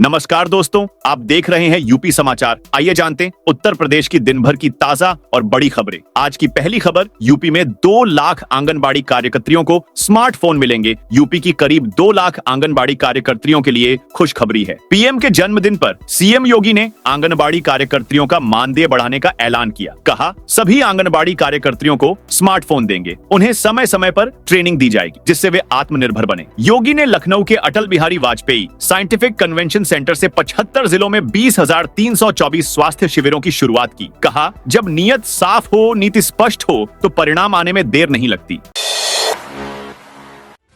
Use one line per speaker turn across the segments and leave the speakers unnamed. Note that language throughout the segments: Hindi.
नमस्कार दोस्तों, आप देख रहे हैं यूपी समाचार। आइए जानते हैं उत्तर प्रदेश की दिन भर की ताजा और बड़ी खबरें। आज की पहली खबर, यूपी में 2 लाख आंगनबाड़ी कार्यकर्तियों को स्मार्टफोन मिलेंगे। यूपी की करीब 2 लाख आंगनबाड़ी कार्यकर्तियों के लिए खुशखबरी है। पीएम के जन्मदिन पर सीएम योगी ने आंगनबाड़ी कार्यकर्तियों का मानदेय बढ़ाने का ऐलान किया। कहा, सभी आंगनबाड़ी कार्यकर्तियों को स्मार्टफोन देंगे, उन्हें समय समय पर ट्रेनिंग दी जाएगी जिससे वे आत्मनिर्भर बने। योगी ने लखनऊ के Atal Bihari Vajpayee scientific convention centre से 75 जिलों में 20,324 स्वास्थ्य शिविरों की शुरुआत की। कहा, जब नियत साफ हो, नीति स्पष्ट हो तो परिणाम आने में देर नहीं लगती।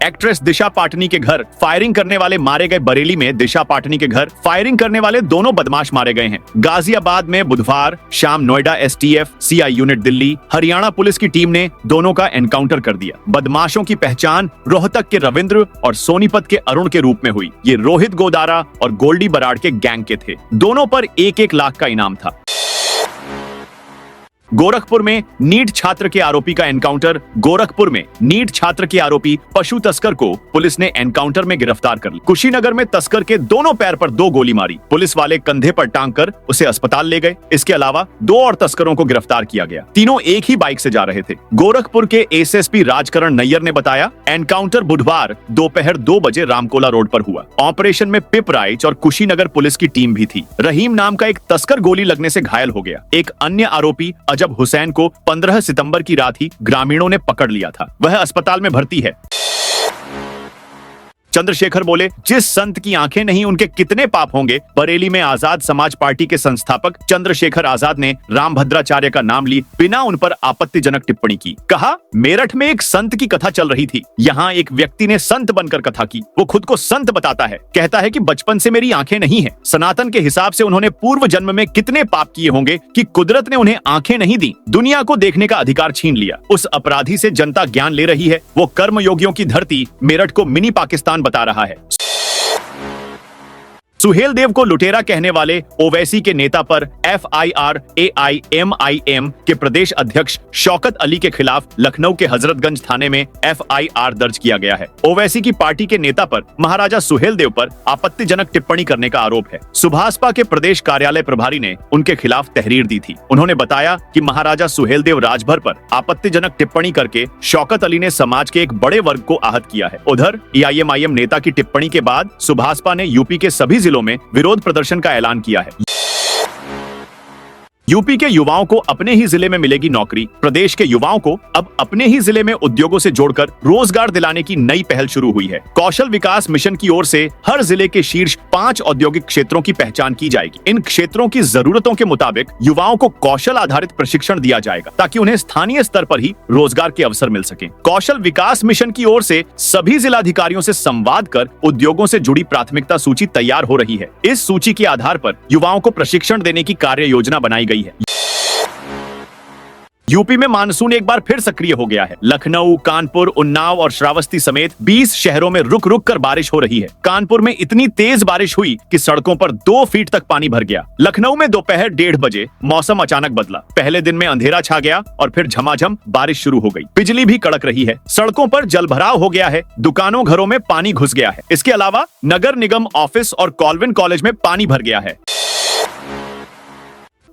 एक्ट्रेस दिशा पाटनी के घर फायरिंग करने वाले मारे गए। बरेली में दिशा पाटनी के घर फायरिंग करने वाले दोनों बदमाश मारे गए हैं। गाजियाबाद में बुधवार शाम Noida STF, CI unit Delhi, Haryana police की टीम ने दोनों का एनकाउंटर कर दिया। बदमाशों की पहचान रोहतक के रविंद्र और सोनीपत के अरुण के रूप में हुई। ये रोहित गोदारा और गोल्डी बराड़ के गैंग के थे। दोनों पर 1-1 लाख का इनाम था। गोरखपुर में नीट छात्र के आरोपी का एनकाउंटर। गोरखपुर में नीट छात्र के आरोपी पशु तस्कर को पुलिस ने एनकाउंटर में गिरफ्तार कर लिया। कुशीनगर में तस्कर के दोनों पैर पर 2 गोली मारी। पुलिस वाले कंधे पर टांग कर उसे अस्पताल ले गए। इसके अलावा 2 और तस्करों को गिरफ्तार किया गया। तीनों एक ही बाइक से जा रहे थे। गोरखपुर के एसएसपी राजकरण नैयर ने बताया, एनकाउंटर बुधवार दोपहर 2 बजे रामकोला रोड पर हुआ। ऑपरेशन में पिपराइच और कुशीनगर पुलिस की टीम भी थी। रहीम नाम का एक तस्कर गोली लगने से घायल हो गया। एक अन्य आरोपी अजब हुसैन को 15 सितंबर की रात ही ग्रामीणों ने पकड़ लिया था। वह अस्पताल में भर्ती है। चंद्रशेखर बोले, जिस संत की आंखें नहीं उनके कितने पाप होंगे। बरेली में आजाद समाज पार्टी के संस्थापक चंद्रशेखर आजाद ने रामभद्राचार्य का नाम ली बिना उन पर आपत्तिजनक टिप्पणी की। कहा, मेरठ में एक संत की कथा चल रही थी। यहाँ एक व्यक्ति ने संत बनकर कथा की। वो खुद को संत बताता है, कहता है कि बचपन से मेरी आंखें नहीं है। सनातन के हिसाब से उन्होंने पूर्व जन्म में कितने पाप किए होंगे कि कुदरत ने उन्हें आंखें नहीं दी, दुनिया को देखने का अधिकार छीन लिया। उस अपराधी से जनता ज्ञान ले रही है। वो कर्मयोगियों की धरती मेरठ को मिनी पाकिस्तान बता रहा है। सुहेलदेव को लुटेरा कहने वाले ओवैसी के नेता पर FIR AIMIM के प्रदेश अध्यक्ष शौकत अली के खिलाफ लखनऊ के हजरतगंज थाने में FIR दर्ज किया गया है। ओवैसी की पार्टी के नेता पर महाराजा सुहेलदेव पर आपत्तिजनक टिप्पणी करने का आरोप है। सुभाषपा के प्रदेश कार्यालय प्रभारी ने उनके खिलाफ तहरीर दी थी। उन्होंने बताया कि महाराजा सुहेलदेव राजभर पर आपत्तिजनक टिप्पणी करके शौकत अली ने समाज के एक बड़े वर्ग को आहत किया है। उधर AIMIM नेता की टिप्पणी के बाद सुभाषपा ने यूपी के सभी जिलों में विरोध प्रदर्शन का ऐलान किया है। यूपी के युवाओं को अपने ही जिले में मिलेगी नौकरी। प्रदेश के युवाओं को अब अपने ही जिले में उद्योगों से जोड़कर रोजगार दिलाने की नई पहल शुरू हुई है। कौशल विकास मिशन की ओर से हर जिले के शीर्ष 5 औद्योगिक क्षेत्रों की पहचान की जाएगी। इन क्षेत्रों की जरूरतों के मुताबिक युवाओं को कौशल आधारित प्रशिक्षण दिया जाएगा ताकि उन्हें स्थानीय स्तर पर ही रोजगार के अवसर मिल सके। कौशल विकास मिशन की ओर से सभी जिलाधिकारियों से संवाद कर उद्योगों से जुड़ी प्राथमिकता सूची तैयार हो रही है। इस सूची के आधार पर युवाओं को प्रशिक्षण देने की कार्य योजना बनाई गई है। यूपी में मानसून एक बार फिर सक्रिय हो गया है। लखनऊ, कानपुर, उन्नाव और श्रावस्ती समेत 20 शहरों में रुक रुक कर बारिश हो रही है। कानपुर में इतनी तेज बारिश हुई कि सड़कों पर 2 फीट तक पानी भर गया। लखनऊ में दोपहर 1:30 बजे मौसम अचानक बदला। पहले दिन में अंधेरा छा गया और फिर झमाझम बारिश शुरू हो गई। बिजली भी कड़क रही है। सड़कों पर जलभराव हो गया है। दुकानों घरों में पानी घुस गया है। इसके अलावा नगर निगम ऑफिस और कॉल्विन कॉलेज में पानी भर गया है।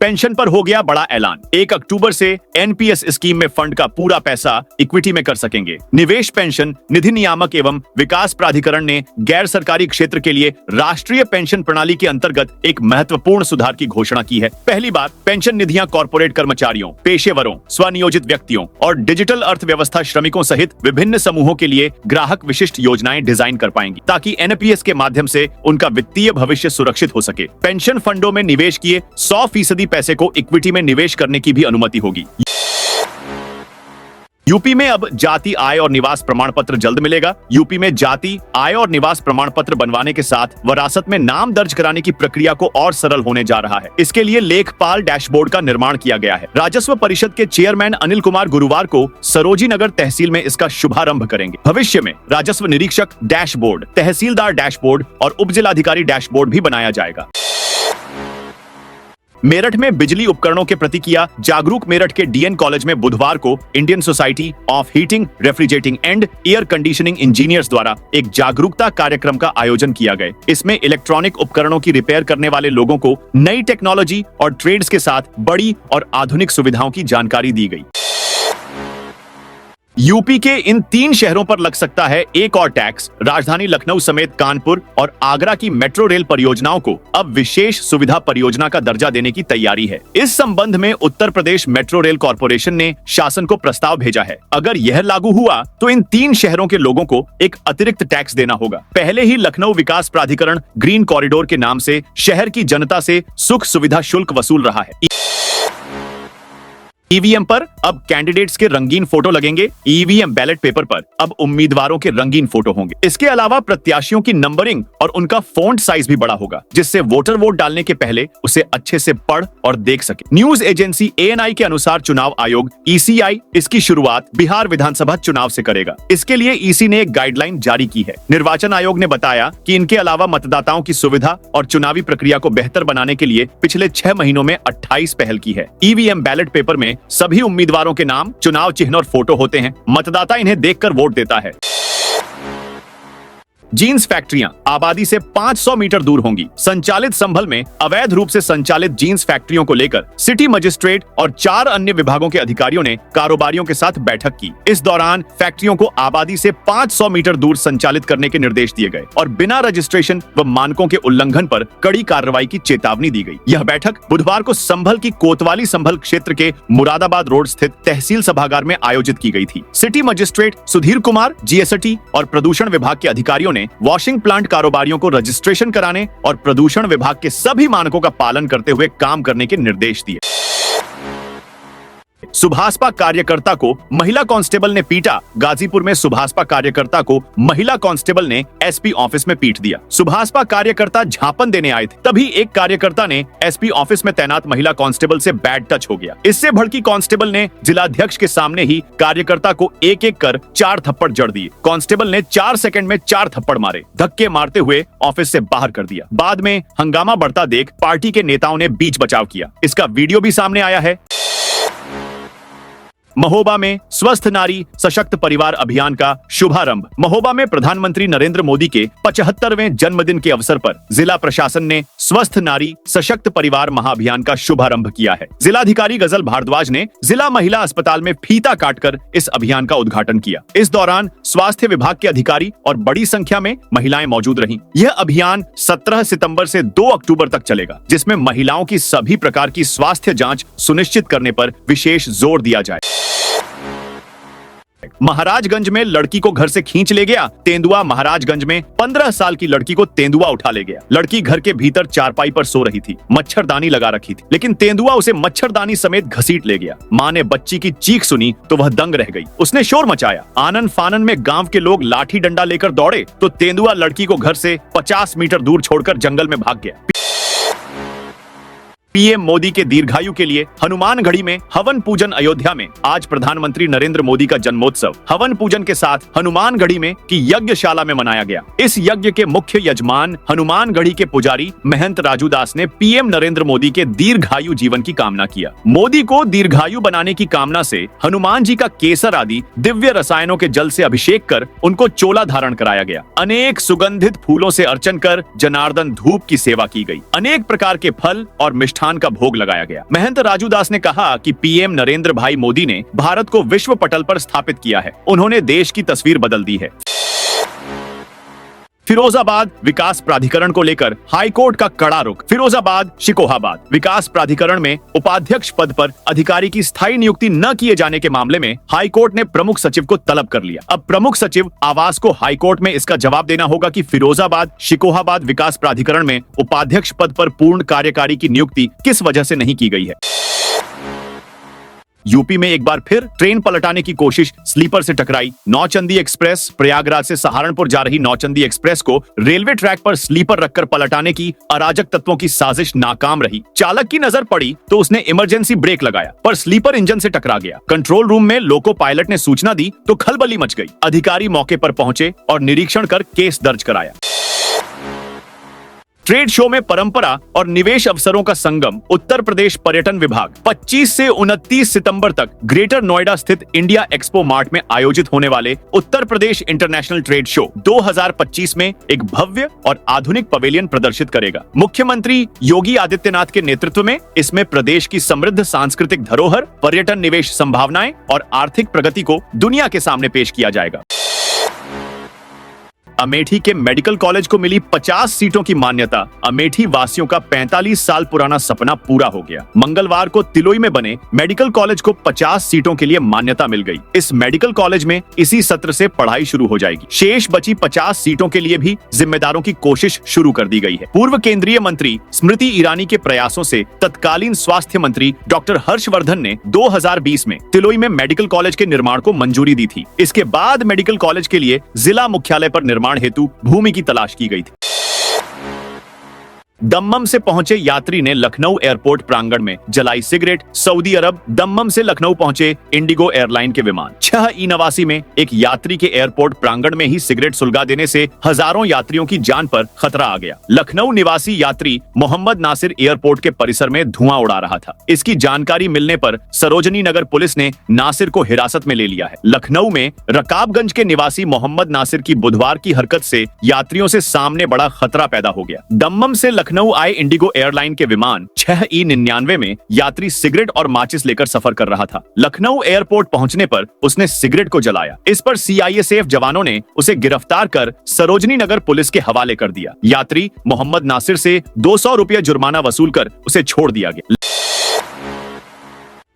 पेंशन पर हो गया बड़ा ऐलान। 1 अक्टूबर से एनपीएस स्कीम में फंड का पूरा पैसा इक्विटी में कर सकेंगे। निवेश पेंशन निधि नियामक एवं विकास प्राधिकरण ने गैर सरकारी क्षेत्र के लिए राष्ट्रीय पेंशन प्रणाली के अंतर्गत एक महत्वपूर्ण सुधार की घोषणा की है। पहली बार पेंशन निधियां कॉर्पोरेट कर्मचारियों, पेशेवरों, स्वनियोजित व्यक्तियों और डिजिटल अर्थव्यवस्था श्रमिकों सहित विभिन्न समूहों के लिए ग्राहक विशिष्ट योजनाएं डिजाइन कर पाएंगी ताकि एनपीएस के माध्यम से उनका वित्तीय भविष्य सुरक्षित हो सके। पेंशन फंडों में निवेश किए 100% पैसे को इक्विटी में निवेश करने की भी अनुमति होगी। यूपी में अब जाति, आय और निवास प्रमाण पत्र जल्द मिलेगा। यूपी में जाति, आय और निवास प्रमाण पत्र बनवाने के साथ वरासत में नाम दर्ज कराने की प्रक्रिया को और सरल होने जा रहा है। इसके लिए लेखपाल डैशबोर्ड का निर्माण किया गया है। राजस्व परिषद के चेयरमैन अनिल कुमार गुरुवार को सरोजी नगर तहसील में इसका शुभारंभ करेंगे। भविष्य में राजस्व निरीक्षक डैशबोर्ड, तहसीलदार डैशबोर्ड और उप जिलाधिकारी डैशबोर्ड भी बनाया जाएगा। मेरठ में बिजली उपकरणों के प्रति किया जागरूक। मेरठ के डीएन कॉलेज में बुधवार को Indian society of heating, refrigerating and air conditioning engineers द्वारा एक जागरूकता कार्यक्रम का आयोजन किया गया। इसमें इलेक्ट्रॉनिक उपकरणों की रिपेयर करने वाले लोगों को नई टेक्नोलॉजी और ट्रेड्स के साथ बड़ी और आधुनिक सुविधाओं की जानकारी दी गई। यूपी के इन 3 शहरों पर लग सकता है एक और टैक्स। राजधानी लखनऊ समेत कानपुर और आगरा की मेट्रो रेल परियोजनाओं को अब विशेष सुविधा परियोजना का दर्जा देने की तैयारी है। इस संबंध में Uttar Pradesh metro rail corporation ने शासन को प्रस्ताव भेजा है। अगर यह लागू हुआ तो इन 3 शहरों के लोगों को एक अतिरिक्त टैक्स देना होगा। पहले ही लखनऊ विकास प्राधिकरण ग्रीन कॉरिडोर के नाम से शहर की जनता से सुख सुविधा शुल्क वसूल रहा है। ईवीएम पर अब कैंडिडेट्स के रंगीन फोटो लगेंगे। ईवीएम बैलेट पेपर पर अब उम्मीदवारों के रंगीन फोटो होंगे। इसके अलावा प्रत्याशियों की नंबरिंग और उनका फॉन्ट साइज भी बड़ा होगा, जिससे वोटर वोट डालने के पहले उसे अच्छे से पढ़ और देख सके। न्यूज एजेंसी एएनआई के अनुसार चुनाव आयोग ईसीआई इसकी शुरुआत बिहार विधानसभा चुनाव से करेगा। इसके लिए ईसी ने एक गाइडलाइन जारी की है। निर्वाचन आयोग ने बताया कि इनके अलावा मतदाताओं की सुविधा और चुनावी प्रक्रिया को बेहतर बनाने के लिए पिछले 6 महीनों में 28 पहल की है। ईवीएम बैलेट पेपर में सभी उम्मीदवारों के नाम, चुनाव चिन्ह और फोटो होते हैं। मतदाता इन्हें देखकर वोट देता है। जींस फैक्ट्रियां आबादी से 500 मीटर दूर होंगी। संचालित संभल में अवैध रूप से संचालित जींस फैक्ट्रियों को लेकर सिटी मजिस्ट्रेट और 4 अन्य विभागों के अधिकारियों ने कारोबारियों के साथ बैठक की। इस दौरान फैक्ट्रियों को आबादी से 500 मीटर दूर संचालित करने के निर्देश दिए गए और बिना रजिस्ट्रेशन व मानकों के उल्लंघन पर कड़ी कार्रवाई की चेतावनी दी गई। यह बैठक बुधवार को संभल की कोतवाली संभल क्षेत्र के मुरादाबाद रोड स्थित तहसील सभागार में आयोजित की गई थी। City magistrate Sudhir Kumar, GST और प्रदूषण विभाग के अधिकारियों ने वॉशिंग प्लांट कारोबारियों को रजिस्ट्रेशन कराने और प्रदूषण विभाग के सभी मानकों का पालन करते हुए काम करने के निर्देश दिए। सुभाषपा कार्यकर्ता को महिला कांस्टेबल ने पीटा। गाजीपुर में सुभाषपा कार्यकर्ता को महिला कांस्टेबल ने एसपी ऑफिस में पीट दिया। सुभाषपा कार्यकर्ता झापन देने आए थे, तभी एक कार्यकर्ता ने एसपी ऑफिस में तैनात महिला कांस्टेबल से बैड टच हो गया। इससे भड़की कांस्टेबल ने जिलाध्यक्ष के सामने ही कार्यकर्ता को एक एक कर 4 थप्पड़ जड़ दिए। कांस्टेबल ने 4 सेकंड में 4 थप्पड़ मारे, धक्के मारते हुए ऑफिस से बाहर कर दिया। बाद में हंगामा बढ़ता देख पार्टी के नेताओं ने बीच बचाव किया। इसका वीडियो भी सामने आया है। महोबा में स्वस्थ नारी सशक्त परिवार अभियान का शुभारंभ। महोबा में प्रधानमंत्री नरेंद्र मोदी के 75वें जन्मदिन के अवसर पर जिला प्रशासन ने स्वस्थ नारी सशक्त परिवार महाअभियान का शुभारंभ किया है। जिलाधिकारी गजल भारद्वाज ने जिला महिला अस्पताल में फीता काटकर इस अभियान का उद्घाटन किया। इस दौरान स्वास्थ्य विभाग के अधिकारी और बड़ी संख्या में महिलाएं मौजूद रहीं। यह अभियान 17 सितंबर से 2 अक्टूबर तक चलेगा, जिसमें महिलाओं की सभी प्रकार की स्वास्थ्य जांच सुनिश्चित करने पर विशेष जोर दिया जाए। महाराजगंज में लड़की को घर से खींच ले गया तेंदुआ। महाराजगंज में 15 साल की लड़की को तेंदुआ उठा ले गया। लड़की घर के भीतर चारपाई पर सो रही थी, मच्छरदानी लगा रखी थी, लेकिन तेंदुआ उसे मच्छरदानी समेत घसीट ले गया। मां ने बच्ची की चीख सुनी तो वह दंग रह गई। उसने शोर मचाया। आनन फानन में गांव के लोग लाठी डंडा लेकर दौड़े तो तेंदुआ लड़की को घर से 50 मीटर दूर छोड़कर जंगल में भाग गया। पीएम मोदी के दीर्घायु के लिए हनुमानगढ़ी में हवन पूजन। अयोध्या में आज प्रधानमंत्री नरेंद्र मोदी का जन्मोत्सव हवन पूजन के साथ हनुमानगढ़ी में की यज्ञशाला में मनाया गया। इस यज्ञ के मुख्य यजमान हनुमानगढ़ी के पुजारी महंत राजू दास ने पीएम नरेंद्र मोदी के दीर्घायु जीवन की कामना किया। मोदी को दीर्घायु बनाने की कामना से हनुमान जी का केसर आदि दिव्य रसायनों के जल से अभिषेक कर उनको चोला धारण कराया गया। अनेक सुगंधित फूलों से अर्चन कर जनार्दन धूप की सेवा की गई। अनेक प्रकार के फल और मिष्ठान का भोग लगाया गया। महंत राजू दास ने कहा कि पीएम नरेंद्र भाई मोदी ने भारत को विश्व पटल पर स्थापित किया है। उन्होंने देश की तस्वीर बदल दी है। फिरोजाबाद विकास प्राधिकरण को लेकर हाईकोर्ट का कड़ा रुख। फिरोजाबाद शिकोहाबाद विकास प्राधिकरण में उपाध्यक्ष पद पर अधिकारी की स्थायी नियुक्ति न किए जाने के मामले में हाईकोर्ट ने प्रमुख सचिव को तलब कर लिया। अब प्रमुख सचिव आवास को हाईकोर्ट में इसका जवाब देना होगा कि फिरोजाबाद शिकोहाबाद विकास प्राधिकरण में उपाध्यक्ष पद पर पूर्ण कार्यकारी की नियुक्ति किस वजह से नहीं की गई है। यूपी में एक बार फिर ट्रेन पलटाने की कोशिश स्लीपर से टकराई। नौचंदी एक्सप्रेस प्रयागराज से सहारनपुर जा रही नौचंदी एक्सप्रेस को रेलवे ट्रैक पर स्लीपर रखकर पलटाने की अराजक तत्वों की साजिश नाकाम रही। चालक की नजर पड़ी तो उसने इमरजेंसी ब्रेक लगाया, पर स्लीपर इंजन से टकरा गया। कंट्रोल रूम में लोको पायलट ने सूचना दी तो खलबली मच गई। अधिकारी मौके पर पहुंचे और निरीक्षण कर केस दर्ज कराया। ट्रेड शो में परंपरा और निवेश अवसरों का संगम उत्तर प्रदेश पर्यटन विभाग 25 से 29 सितंबर तक ग्रेटर नोएडा स्थित इंडिया एक्सपो मार्ट में आयोजित होने वाले Uttar Pradesh international trade show 2025 में एक भव्य और आधुनिक पवेलियन प्रदर्शित करेगा। मुख्यमंत्री योगी आदित्यनाथ के नेतृत्व में इसमें प्रदेश की समृद्ध सांस्कृतिक धरोहर, पर्यटन निवेश संभावनाएं और आर्थिक प्रगति को दुनिया के सामने पेश किया जाएगा। अमेठी के मेडिकल कॉलेज को मिली 50 सीटों की मान्यता। अमेठी वासियों का 45 साल पुराना सपना पूरा हो गया। मंगलवार को तिलोई में बने मेडिकल कॉलेज को 50 सीटों के लिए मान्यता मिल गई। इस मेडिकल कॉलेज में इसी सत्र से पढ़ाई शुरू हो जाएगी। शेष बची 50 सीटों के लिए भी जिम्मेदारों की कोशिश शुरू कर दी गई है। पूर्व केंद्रीय मंत्री स्मृति ईरानी के प्रयासों से तत्कालीन स्वास्थ्य मंत्री डॉक्टर हर्षवर्धन ने 2020 में तिलोई में मेडिकल कॉलेज के निर्माण को मंजूरी दी थी। इसके बाद मेडिकल कॉलेज के लिए जिला मुख्यालय पर निर्माण हेतु भूमि की तलाश की गई थी। दम्मम से पहुंचे यात्री ने लखनऊ एयरपोर्ट प्रांगण में जलाई सिगरेट। सऊदी अरब दम्मम से लखनऊ पहुंचे इंडिगो एयरलाइन के विमान 6 ई-नवासी में एक यात्री के एयरपोर्ट प्रांगण में ही सिगरेट सुलगा देने से हजारों यात्रियों की जान पर खतरा आ गया। लखनऊ निवासी यात्री मोहम्मद नासिर एयरपोर्ट के परिसर में धुआं उड़ा रहा था। इसकी जानकारी मिलने पर सरोजनी नगर पुलिस ने नासिर को हिरासत में ले लिया है। लखनऊ में रकाबगंज के निवासी मोहम्मद नासिर की बुधवार की हरकत से यात्रियों से सामने बड़ा खतरा पैदा हो गया। दम्मम से लखनऊ आए इंडिगो एयरलाइन के विमान 6 ई-99 में यात्री सिगरेट और माचिस लेकर सफर कर रहा था। लखनऊ एयरपोर्ट पहुंचने पर उसने सिगरेट को जलाया। इस पर सीआईएसएफ जवानों ने उसे गिरफ्तार कर सरोजनी नगर पुलिस के हवाले कर दिया। यात्री मोहम्मद नासिर से 200 रुपया जुर्माना वसूल कर उसे छोड़ दिया गया।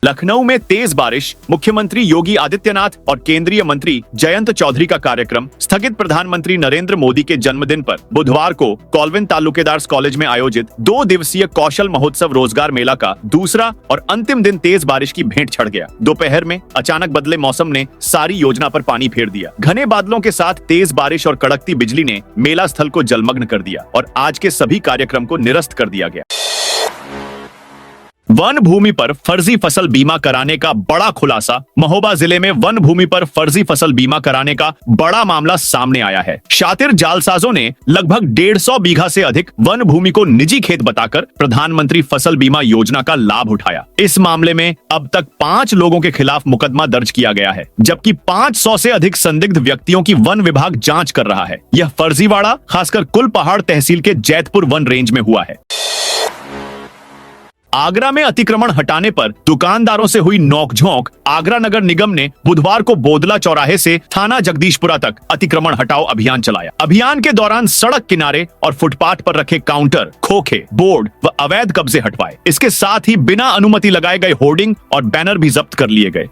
लखनऊ में तेज बारिश, मुख्यमंत्री योगी आदित्यनाथ और केंद्रीय मंत्री जयंत चौधरी का कार्यक्रम स्थगित। प्रधानमंत्री नरेंद्र मोदी के जन्मदिन पर बुधवार को कॉल्विन तालुकेदार्स कॉलेज में आयोजित 2 दिवसीय कौशल महोत्सव रोजगार मेला का दूसरा और अंतिम दिन तेज बारिश की भेंट चढ़ गया। दोपहर में अचानक बदले मौसम ने सारी योजना पर पानी फेर दिया। घने बादलों के साथ तेज बारिश और कड़कती बिजली ने मेला स्थल को जलमग्न कर दिया और आज के सभी कार्यक्रम को निरस्त कर दिया गया। वन भूमि पर फर्जी फसल बीमा कराने का बड़ा खुलासा। महोबा जिले में वन भूमि पर फर्जी फसल बीमा कराने का बड़ा मामला सामने आया है। शातिर जालसाजों ने लगभग 150 बीघा से अधिक वन भूमि को निजी खेत बताकर प्रधानमंत्री फसल बीमा योजना का लाभ उठाया। इस मामले में अब तक 5 लोगों के खिलाफ मुकदमा दर्ज किया गया है, जबकि 500 से अधिक संदिग्ध व्यक्तियों की वन विभाग जांच कर रहा है। यह फर्जीवाड़ा खासकर कुलपहाड़ तहसील के जैतपुर वन रेंज में हुआ है। आगरा में अतिक्रमण हटाने पर दुकानदारों से हुई नोकझोंक। आगरा नगर निगम ने बुधवार को बोदला चौराहे से थाना जगदीशपुरा तक अतिक्रमण हटाओ अभियान चलाया। अभियान के दौरान सड़क किनारे और फुटपाथ पर रखे काउंटर, खोखे, बोर्ड व अवैध कब्जे हटवाए। इसके साथ ही बिना अनुमति लगाए गए होर्डिंग और बैनर भी जब्त कर लिए गए।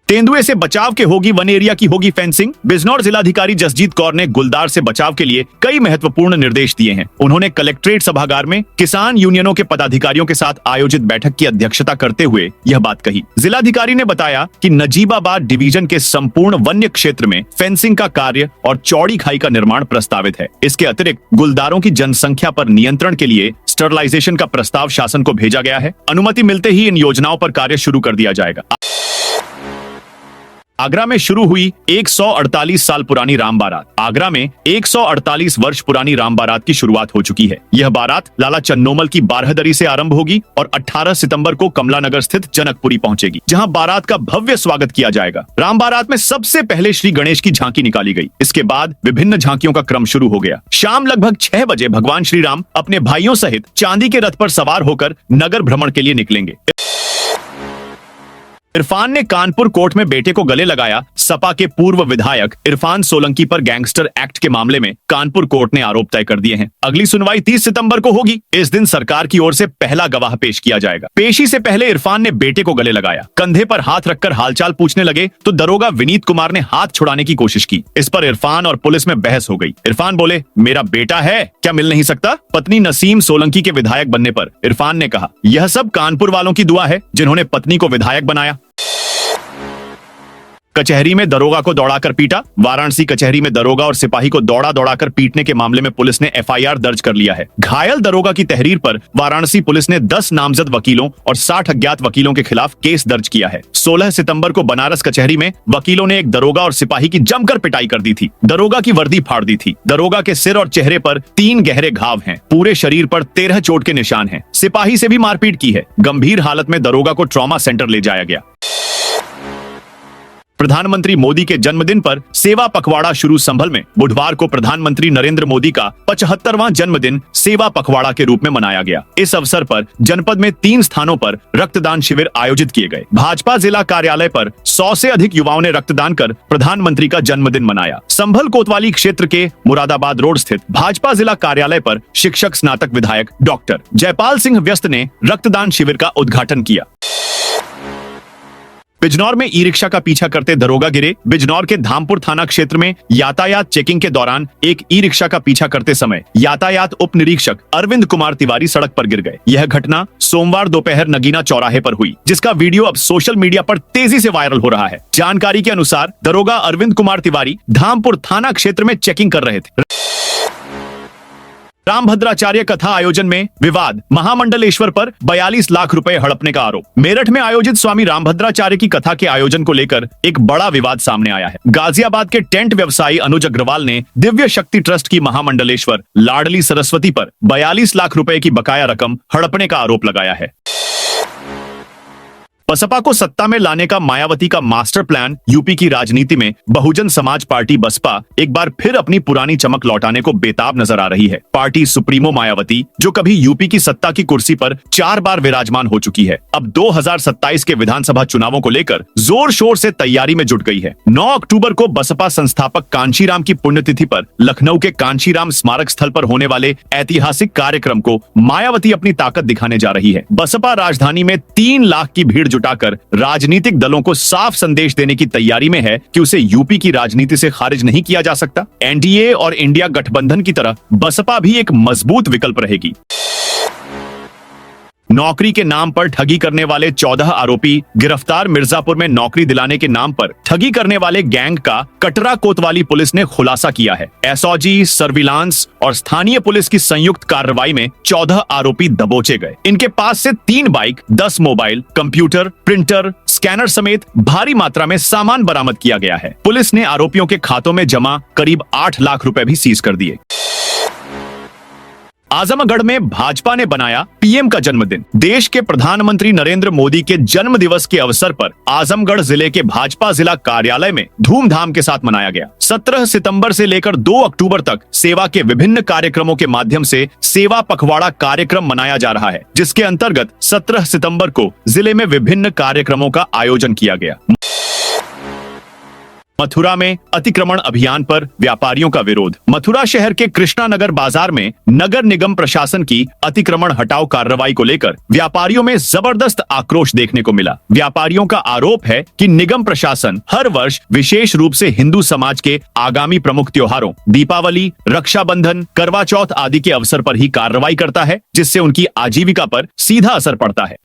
तेंदुए से बचाव के होगी वन एरिया की होगी फेंसिंग। बिजनौर जिलाधिकारी जसजीत कौर ने गुलदार से बचाव के लिए कई महत्वपूर्ण निर्देश दिए हैं। उन्होंने कलेक्ट्रेट सभागार में किसान यूनियनों के पदाधिकारियों के साथ आयोजित बैठक की अध्यक्षता करते हुए यह बात कही। जिलाधिकारी ने बताया कि नजीबाबाद डिवीजन के संपूर्ण वन्य क्षेत्र में फेंसिंग का कार्य और चौड़ी खाई का निर्माण प्रस्तावित है। इसके अतिरिक्त गुलदारों की जनसंख्या पर नियंत्रण के लिए स्टरलाइजेशन का प्रस्ताव शासन को भेजा गया है। अनुमति मिलते ही इन योजनाओं पर कार्य शुरू कर दिया जाएगा। आगरा में शुरू हुई 148 साल पुरानी राम बारात। आगरा में 148 वर्ष पुरानी राम बारात की शुरुआत हो चुकी है। यह बारात लाला चन्नोमल की बारहदरी से आरंभ होगी और 18 सितंबर को कमला नगर स्थित जनकपुरी पहुंचेगी, जहां बारात का भव्य स्वागत किया जाएगा। राम बारात में सबसे पहले श्री गणेश की झांकी निकाली गई। इसके बाद विभिन्न झांकियों का क्रम शुरू हो गया। शाम लगभग 6 बजे भगवान श्री राम अपने भाइयों सहित चांदी के रथ पर सवार होकर नगर भ्रमण के लिए निकलेंगे। इरफान ने कानपुर कोर्ट में बेटे को गले लगाया। सपा के पूर्व विधायक इरफान सोलंकी पर गैंगस्टर एक्ट के मामले में कानपुर कोर्ट ने आरोप तय कर दिए हैं। अगली सुनवाई 30 सितंबर को होगी। इस दिन सरकार की ओर से पहला गवाह पेश किया जाएगा। पेशी से पहले इरफान ने बेटे को गले लगाया। कंधे पर हाथ रखकर हालचाल पूछने लगे तो दरोगा विनीत कुमार ने हाथ छुड़ाने की कोशिश की। इस पर इरफान और पुलिस में बहस हो गई। इरफान बोले, मेरा बेटा है, क्या मिल नहीं सकता? पत्नी नसीम सोलंकी के विधायक बनने पर इरफान ने कहा, यह सब कानपुर वालों की दुआ है जिन्होंने पत्नी को विधायक बनाया। कचहरी में दरोगा को दौड़ाकर पीटा। वाराणसी कचहरी में दरोगा और सिपाही को दौड़ाकर पीटने के मामले में पुलिस ने एफआईआर दर्ज कर लिया है। घायल दरोगा की तहरीर पर वाराणसी पुलिस ने 10 नामजद वकीलों और 60 अज्ञात वकीलों के खिलाफ केस दर्ज किया है। 16 सितंबर को बनारस कचहरी में वकीलों ने एक दरोगा और सिपाही की जमकर पिटाई कर दी थी। दरोगा की वर्दी फाड़ दी थी। दरोगा के सिर और चेहरे पर 3 गहरे घाव हैं। पूरे शरीर पर 13 चोट के निशान हैं। सिपाही से भी मारपीट की है। गंभीर हालत में दरोगा को ट्रॉमा सेंटर ले जाया गया। प्रधानमंत्री मोदी के जन्मदिन पर सेवा पखवाड़ा शुरू। संभल में बुधवार को प्रधानमंत्री नरेंद्र मोदी का 75वां जन्मदिन सेवा पखवाड़ा के रूप में मनाया गया। इस अवसर पर जनपद में 3 स्थानों पर रक्तदान शिविर आयोजित किए गए। भाजपा जिला कार्यालय पर 100 से अधिक युवाओं ने रक्तदान कर प्रधानमंत्री का जन्मदिन मनाया। संभल कोतवाली क्षेत्र के मुरादाबाद रोड स्थित भाजपा जिला कार्यालय पर शिक्षक स्नातक विधायक डॉक्टर जयपाल सिंह व्यस्त ने रक्तदान शिविर का उद्घाटन किया। बिजनौर में ई रिक्शा का पीछा करते दरोगा गिरे। बिजनौर के धामपुर थाना क्षेत्र में यातायात चेकिंग के दौरान एक ई रिक्शा का पीछा करते समय यातायात उप निरीक्षक अरविंद कुमार तिवारी सड़क पर गिर गए। यह घटना सोमवार दोपहर नगीना चौराहे पर हुई, जिसका वीडियो अब सोशल मीडिया पर तेजी से वायरल हो रहा है। जानकारी के अनुसार दरोगा अरविंद कुमार तिवारी धामपुर थाना क्षेत्र में चेकिंग कर रहे थे। रामभद्राचार्य कथा आयोजन में विवाद। महामंडलेश्वर पर 42 लाख रुपए हड़पने का आरोप। मेरठ में आयोजित स्वामी रामभद्राचार्य की कथा के आयोजन को लेकर एक बड़ा विवाद सामने आया है। गाजियाबाद के टेंट व्यवसायी अनुज अग्रवाल ने दिव्य शक्ति ट्रस्ट की महामंडलेश्वर लाडली सरस्वती पर 42 लाख रुपए की बकाया रकम हड़पने का आरोप लगाया है। बसपा को सत्ता में लाने का मायावती का मास्टर प्लान। यूपी की राजनीति में बहुजन समाज पार्टी बसपा एक बार फिर अपनी पुरानी चमक लौटाने को बेताब नजर आ रही है। पार्टी सुप्रीमो मायावती, जो कभी यूपी की सत्ता की कुर्सी पर 4 बार विराजमान हो चुकी है, अब 2027 के विधानसभा चुनावों को लेकर जोर शोर से तैयारी में जुट गई है। 9 अक्टूबर को बसपा संस्थापक कांशीराम की पुण्यतिथि पर लखनऊ के कांशीराम स्मारक स्थल पर होने वाले ऐतिहासिक कार्यक्रम को मायावती अपनी ताकत दिखाने जा रही है। बसपा राजधानी में 3 लाख की भीड़ जुटाकर राजनीतिक दलों को साफ संदेश देने की तैयारी में है कि उसे यूपी की राजनीति से खारिज नहीं किया जा सकता। एनडीए और इंडिया गठबंधन की तरह बसपा भी एक मजबूत विकल्प रहेगी। नौकरी के नाम पर ठगी करने वाले 14 आरोपी गिरफ्तार। मिर्जापुर में नौकरी दिलाने के नाम पर ठगी करने वाले गैंग का कटरा कोतवाली पुलिस ने खुलासा किया है। एसओजी, सर्विलांस और स्थानीय पुलिस की संयुक्त कार्रवाई में 14 आरोपी दबोचे गए। इनके पास से 3 bike, 10 mobile, computer, printer, scanner समेत भारी मात्रा में सामान बरामद किया गया है। पुलिस ने आरोपियों के खातों में जमा करीब 8 लाख रुपए भी सीज कर दिए। आजमगढ़ में भाजपा ने बनाया पीएम का जन्मदिन। देश के प्रधानमंत्री नरेंद्र मोदी के जन्म दिवस के अवसर पर आजमगढ़ जिले के भाजपा जिला कार्यालय में धूमधाम के साथ मनाया गया। 17 सितंबर से लेकर 2 अक्टूबर तक सेवा के विभिन्न कार्यक्रमों के माध्यम से सेवा पखवाड़ा कार्यक्रम मनाया जा रहा है, जिसके अंतर्गत 17 सितंबर को जिले में विभिन्न कार्यक्रमों का आयोजन किया गया। मथुरा में अतिक्रमण अभियान पर व्यापारियों का विरोध। मथुरा शहर के कृष्णा नगर बाजार में नगर निगम प्रशासन की अतिक्रमण हटाओ कार्रवाई को लेकर व्यापारियों में जबरदस्त आक्रोश देखने को मिला। व्यापारियों का आरोप है कि निगम प्रशासन हर वर्ष विशेष रूप से हिंदू समाज के आगामी प्रमुख त्योहारों दीपावली, रक्षाबंधन, करवा चौथ आदि के अवसर पर ही कार्रवाई करता है, जिससे उनकी आजीविका पर सीधा असर पड़ता है।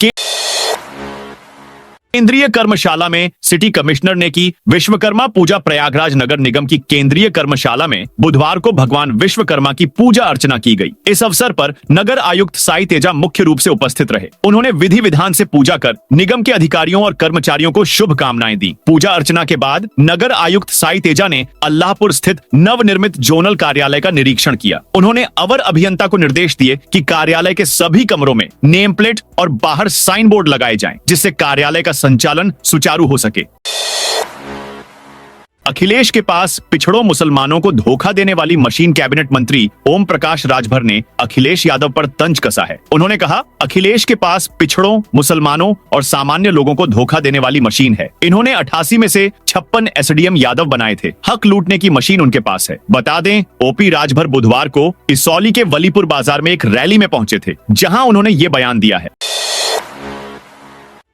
केंद्रीय कर्मशाला में सिटी कमिश्नर ने की विश्वकर्मा पूजा। प्रयागराज नगर निगम की केंद्रीय कर्मशाला में बुधवार को भगवान विश्वकर्मा की पूजा अर्चना की गई। इस अवसर पर नगर आयुक्त साई तेजा मुख्य रूप से उपस्थित रहे। उन्होंने विधि विधान से पूजा कर निगम के अधिकारियों और कर्मचारियों को शुभकामनाएं दी। पूजा अर्चना के बाद नगर आयुक्त साई तेजा ने अल्लाहपुर स्थित नवनिर्मित जोनल कार्यालय का निरीक्षण किया। उन्होंने अवर अभियंता को निर्देश दिए कि कार्यालय के सभी कमरों में नेम प्लेट और बाहर साइन बोर्ड लगाए जाएं, जिससे कार्यालय का संचालन सुचारू हो सके। अखिलेश के पास पिछड़ों मुसलमानों को धोखा देने वाली मशीन। कैबिनेट मंत्री ओम प्रकाश राजभर ने अखिलेश यादव पर तंज कसा है। उन्होंने कहा, अखिलेश के पास पिछड़ों, मुसलमानों और सामान्य लोगों को धोखा देने वाली मशीन है। इन्होंने 88 में से 56 एसडीएम यादव बनाए थे। हक लूटने की मशीन उनके पास है। बता दें, ओपी राजभर बुधवार को इसौली के वलीपुर बाजार में एक रैली में पहुंचे थे, जहां उन्होंने ये बयान दिया है।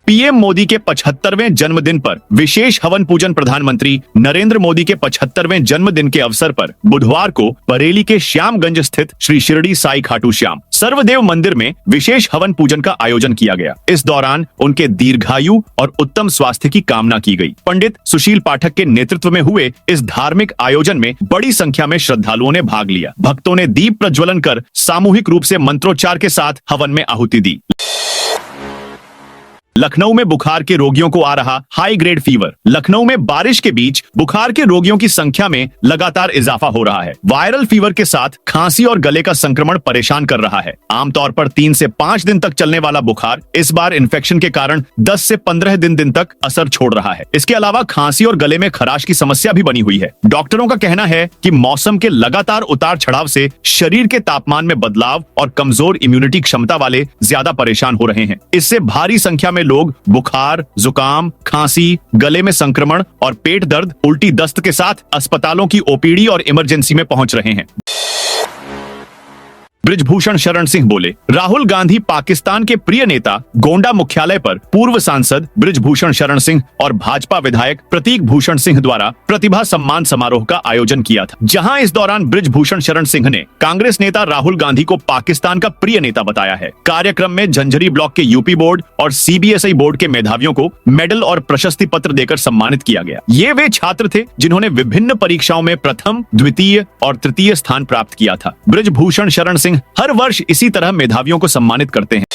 पीएम मोदी के 75वें जन्मदिन पर विशेष हवन पूजन। प्रधानमंत्री नरेंद्र मोदी के 75वें जन्मदिन के अवसर पर बुधवार को बरेली के श्यामगंज स्थित श्री शिरडी साई खाटू श्याम सर्वदेव मंदिर में विशेष हवन पूजन का आयोजन किया गया। इस दौरान उनके दीर्घायु और उत्तम स्वास्थ्य की कामना की गई। पंडित सुशील पाठक के नेतृत्व में हुए इस धार्मिक आयोजन में बड़ी संख्या में श्रद्धालुओं ने भाग लिया। भक्तों ने दीप प्रज्वलन कर सामूहिक रूप से मंत्रोच्चार के साथ हवन में आहुति दी। लखनऊ में बुखार के रोगियों को आ रहा हाई ग्रेड फीवर। लखनऊ में बारिश के बीच बुखार के रोगियों की संख्या में लगातार इजाफा हो रहा है। वायरल फीवर के साथ खांसी और गले का संक्रमण परेशान कर रहा है। आमतौर पर 3 से 5 दिन तक चलने वाला बुखार इस बार इन्फेक्शन के कारण 10 से 15 दिन तक असर छोड़ रहा है। इसके अलावा खांसी और गले में खराश की समस्या भी बनी हुई है। डॉक्टरों का कहना है कि मौसम के लगातार उतार चढ़ाव से शरीर के तापमान में बदलाव और कमजोर इम्यूनिटी क्षमता वाले ज्यादा परेशान हो रहे हैं। इससे भारी संख्या में लोग बुखार, जुकाम, खांसी, गले में संक्रमण और पेट दर्द, उल्टी, दस्त के साथ अस्पतालों की ओपीडी और इमरजेंसी में पहुंच रहे हैं। बृजभूषण शरण सिंह बोले, राहुल गांधी पाकिस्तान के प्रिय नेता गोंडा मुख्यालय पर पूर्व सांसद बृजभूषण शरण सिंह और भाजपा विधायक प्रतीक भूषण सिंह द्वारा प्रतिभा सम्मान समारोह का आयोजन किया था, जहां इस दौरान बृजभूषण शरण सिंह ने कांग्रेस नेता राहुल गांधी को पाकिस्तान का प्रिय नेता बताया है। कार्यक्रम में झंझरी ब्लॉक के यूपी बोर्ड और सीबीएसई बोर्ड के मेधावियों को मेडल और प्रशस्ति पत्र देकर सम्मानित किया गया। ये वे छात्र थे जिन्होंने विभिन्न परीक्षाओं में प्रथम, द्वितीय और तृतीय स्थान प्राप्त किया था। बृजभूषण शरण सिंह हर वर्ष इसी तरह मेधावियों को सम्मानित करते हैं।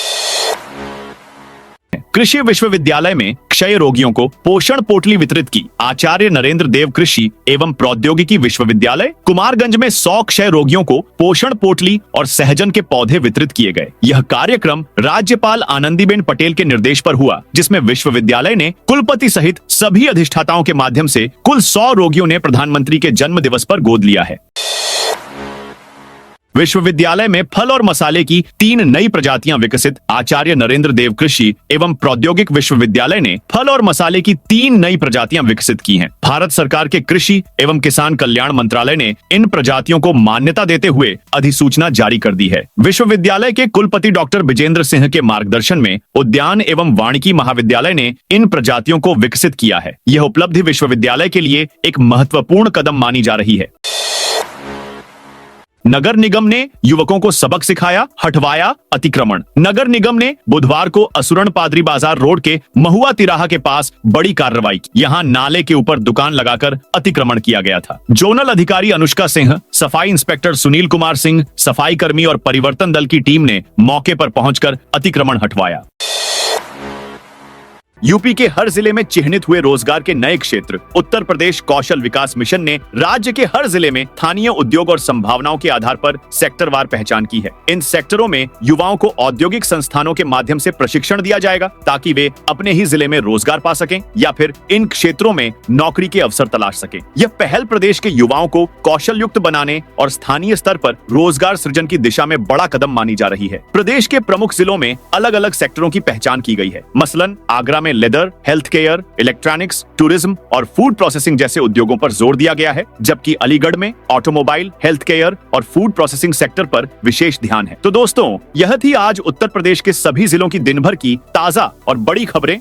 कृषि विश्वविद्यालय में क्षय रोगियों को पोषण पोटली वितरित की। आचार्य नरेंद्र देव कृषि एवं प्रौद्योगिकी विश्वविद्यालय कुमारगंज में 100 क्षय रोगियों को पोषण पोटली और सहजन के पौधे वितरित किए गए। यह कार्यक्रम राज्यपाल आनंदीबेन पटेल के निर्देश पर हुआ, जिसमें विश्वविद्यालय ने कुलपति सहित सभी अधिष्ठाताओं के माध्यम से कुल 100 रोगियों ने प्रधानमंत्री के जन्म दिवस पर गोद लिया है। विश्वविद्यालय में फल और मसाले की 3 नई प्रजातियां विकसित। आचार्य नरेंद्र देव कृषि एवं प्रौद्योगिक विश्वविद्यालय ने फल और मसाले की 3 नई प्रजातियां विकसित की हैं। भारत सरकार के कृषि एवं किसान कल्याण मंत्रालय ने इन प्रजातियों को मान्यता देते हुए अधिसूचना जारी कर दी है। विश्वविद्यालय के कुलपति डॉक्टर विजेंद्र सिंह के मार्गदर्शन में उद्यान एवं वानिकी महाविद्यालय ने इन प्रजातियों को विकसित किया है। यह उपलब्धि विश्वविद्यालय के लिए एक महत्वपूर्ण कदम मानी जा रही है। नगर निगम ने युवकों को सबक सिखाया, हटवाया अतिक्रमण। नगर निगम ने बुधवार को असुरन पादरी बाजार रोड के महुआ तिराहा के पास बड़ी कार्रवाई की। यहां नाले के ऊपर दुकान लगाकर अतिक्रमण किया गया था। जोनल अधिकारी अनुष्का सिंह, सफाई इंस्पेक्टर सुनील कुमार सिंह, सफाई कर्मी और परिवर्तन दल की टीम ने मौके पर पहुंचकर अतिक्रमण हटवाया। यूपी के हर जिले में चिन्हित हुए रोजगार के नए क्षेत्र। उत्तर प्रदेश कौशल विकास मिशन ने राज्य के हर जिले में स्थानीय उद्योग और संभावनाओं के आधार पर सेक्टरवार पहचान की है। इन सेक्टरों में युवाओं को औद्योगिक संस्थानों के माध्यम से प्रशिक्षण दिया जाएगा, ताकि वे अपने ही जिले में रोजगार पा सकें या फिर इन क्षेत्रों में नौकरी के अवसर तलाश सकें। यह पहल प्रदेश के युवाओं को कौशल युक्त बनाने और स्थानीय स्तर पर रोजगार सृजन की दिशा में बड़ा कदम मानी जा रही है। प्रदेश के प्रमुख जिलों में अलग अलग सेक्टरों की पहचान की गई है। मसलन आगरा में leather, health care, electronics, tourism और फूड प्रोसेसिंग जैसे उद्योगों पर जोर दिया गया है, जबकि अलीगढ़ में ऑटोमोबाइल, हेल्थ केयर और फूड प्रोसेसिंग सेक्टर पर विशेष ध्यान है। तो दोस्तों, यह थी आज उत्तर प्रदेश के सभी जिलों की दिन भर की ताजा और बड़ी खबरें।